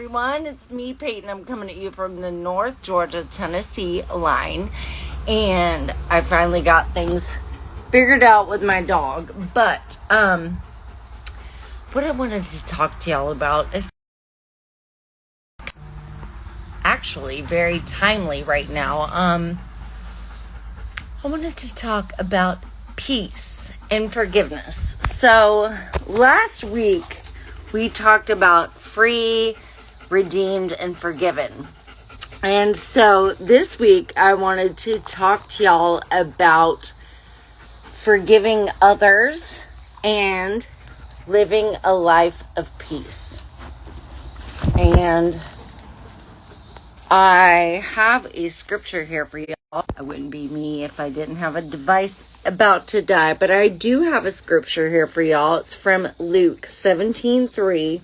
everyone. It's me, Peyton. I'm coming at you from the North Georgia-Tennessee line. And I finally got things figured out with my dog. But what I wanted to talk to y'all about is actually very timely right now. I wanted to talk about peace and forgiveness. So last week we talked about free, redeemed, and forgiven. And so this week I wanted to talk to y'all about forgiving others and living a life of peace. And I have a scripture here for y'all. It wouldn't be me if I didn't have a device about to die, but I do have a scripture here for y'all. It's from Luke 17:3,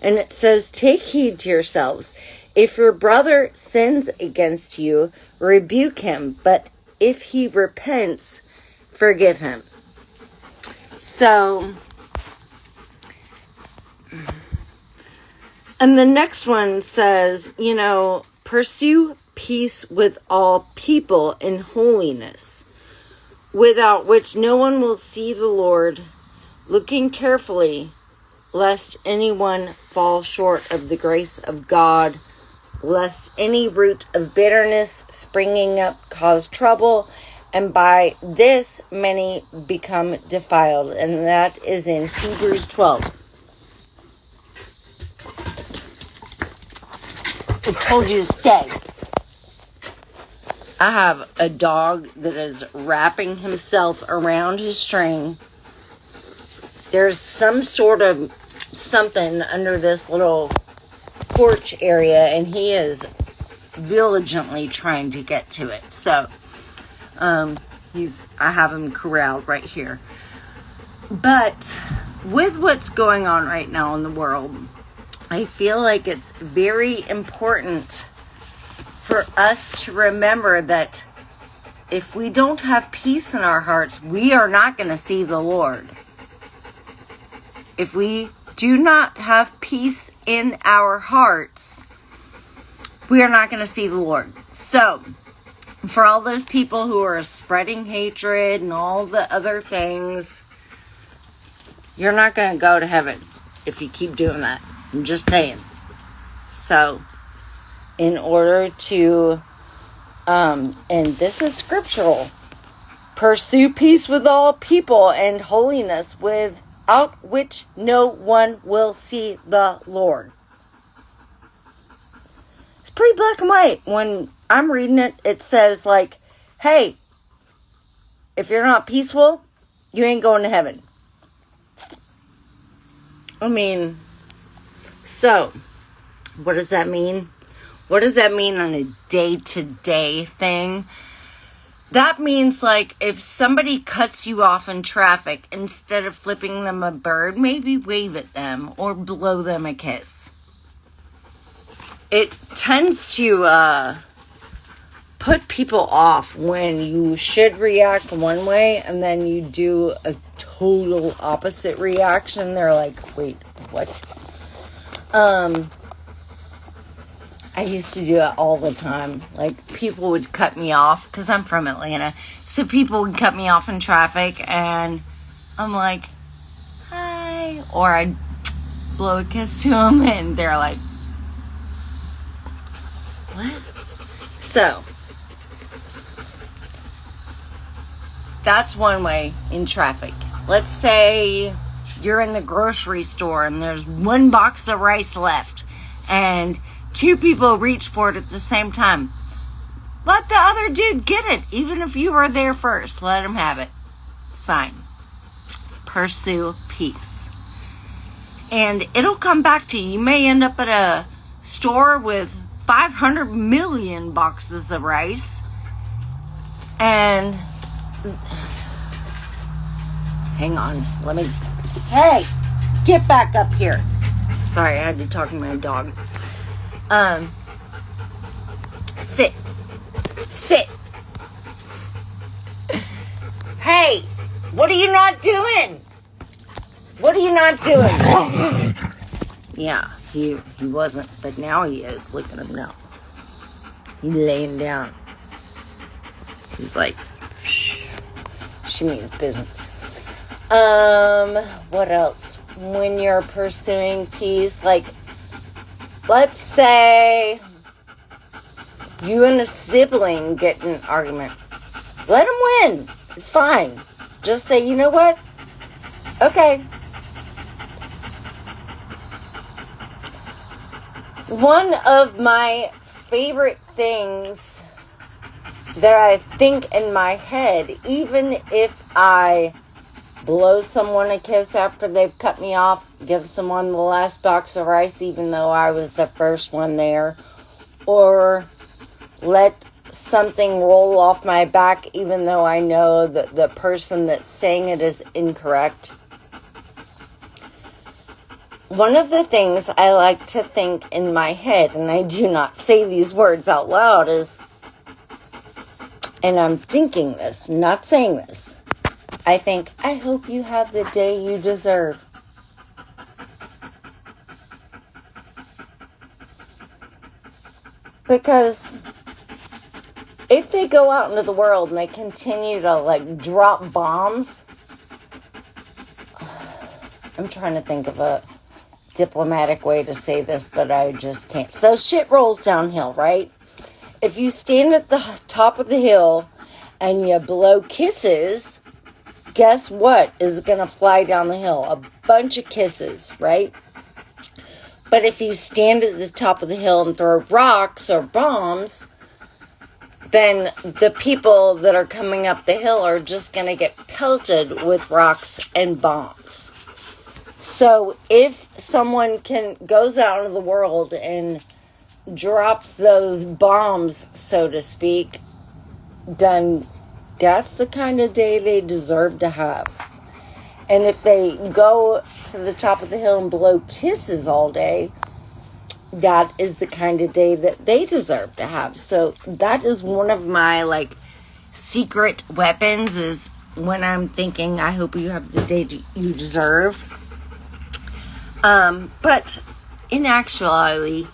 and it says, "Take heed to yourselves. If your brother sins against you, rebuke him, but if he repents, forgive him." So, and the next one says, pursue peace with all people in holiness, without which no one will see the Lord, looking carefully, lest anyone fall short of the grace of God, lest any root of bitterness springing up cause trouble, and by this many become defiled. And that is in Hebrews 12. I told you to stay. I have a dog that is wrapping himself around his string. There's some sort of something under this little porch area, and he is diligently trying to get to it. So, I have him corralled right here. But with what's going on right now in the world, I feel like it's very important for us to remember that if we don't have peace in our hearts, we are not going to see the Lord. If we do not have peace in our hearts, we are not going to see the Lord. So, for all those people who are spreading hatred and all the other things, you're not going to go to heaven if you keep doing that. I'm just saying. So, in order to, and this is scriptural, pursue peace with all people and holiness, without which no one will see the Lord. It's pretty black and white. When I'm reading it, it says hey, if you're not peaceful, you ain't going to heaven. So, what does that mean? What does that mean on a day-to-day thing? That means, if somebody cuts you off in traffic, instead of flipping them a bird, maybe wave at them or blow them a kiss. It tends to put people off when you should react one way and then you do a total opposite reaction. They're like, wait, what? I used to do it all the time. People would cut me off, because I'm from Atlanta. So people would cut me off in traffic, and I'm like, hi. Or I'd blow a kiss to them, and they're like, what? So, that's one way in traffic. Let's say you're in the grocery store, and there's one box of rice left, and two people reach for it at the same time. Let the other dude get it, even if you were there first. Let him have it. It's fine. Pursue peace. And it'll come back to you. You may end up at a store with 500 million boxes of rice. And hang on. Hey, get back up here. Sorry, I had to talk to my dog. Sit. Hey, what are you not doing? Yeah, he wasn't, but now he is. Look at him now. He's laying down. He's like, she means business. What else? When you're pursuing peace, like, let's say you and a sibling get in an argument. Let them win. It's fine. Just say, you know what? Okay. One of my favorite things that I think in my head, even if I blow someone a kiss after they've cut me off, give someone the last box of rice even though I was the first one there, or let something roll off my back even though I know that the person that's saying it is incorrect. One of the things I like to think in my head, and I do not say these words out loud, is, and I'm thinking this, not saying this, I think, I hope you have the day you deserve. Because if they go out into the world and they continue to, like, drop bombs, I'm trying to think of a diplomatic way to say this, but I just can't. So shit rolls downhill, right? If you stand at the top of the hill and you blow kisses, guess what is going to fly down the hill? A bunch of kisses, right? But if you stand at the top of the hill and throw rocks or bombs, then the people that are coming up the hill are just going to get pelted with rocks and bombs. So if someone goes out into the world and drops those bombs, so to speak, then that's the kind of day they deserve to have. And if they go to the top of the hill and blow kisses all day, that is the kind of day that they deserve to have. So that is one of my, like, secret weapons, is when I'm thinking, I hope you have the day you deserve. But in actuality,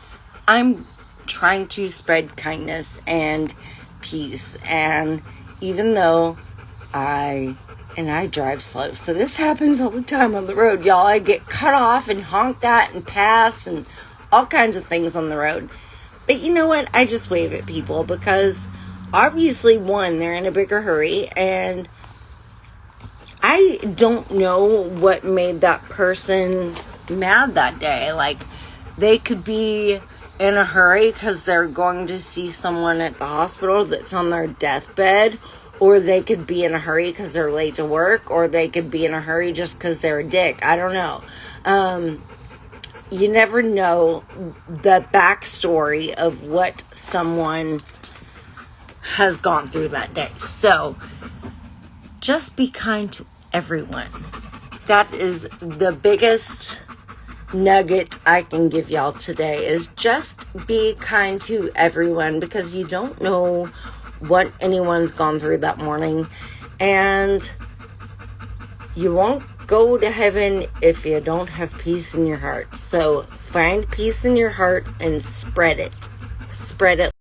I'm trying to spread kindness and peace. And even though I drive slow, so this happens all the time on the road, y'all. I get cut off and honked at and passed and all kinds of things on the road. But you know what? I just wave at people because obviously, one, they're in a bigger hurry, and I don't know what made that person mad that day. Like, they could be in a hurry because they're going to see someone at the hospital that's on their deathbed, or they could be in a hurry because they're late to work, or they could be in a hurry just because they're a dick. I don't know. You never know the backstory of what someone has gone through that day. So just be kind to everyone. That is the biggest nugget I can give y'all today, is just be kind to everyone, because you don't know what anyone's gone through that morning, and you won't go to heaven if you don't have peace in your heart. So find peace in your heart and spread it. Spread it.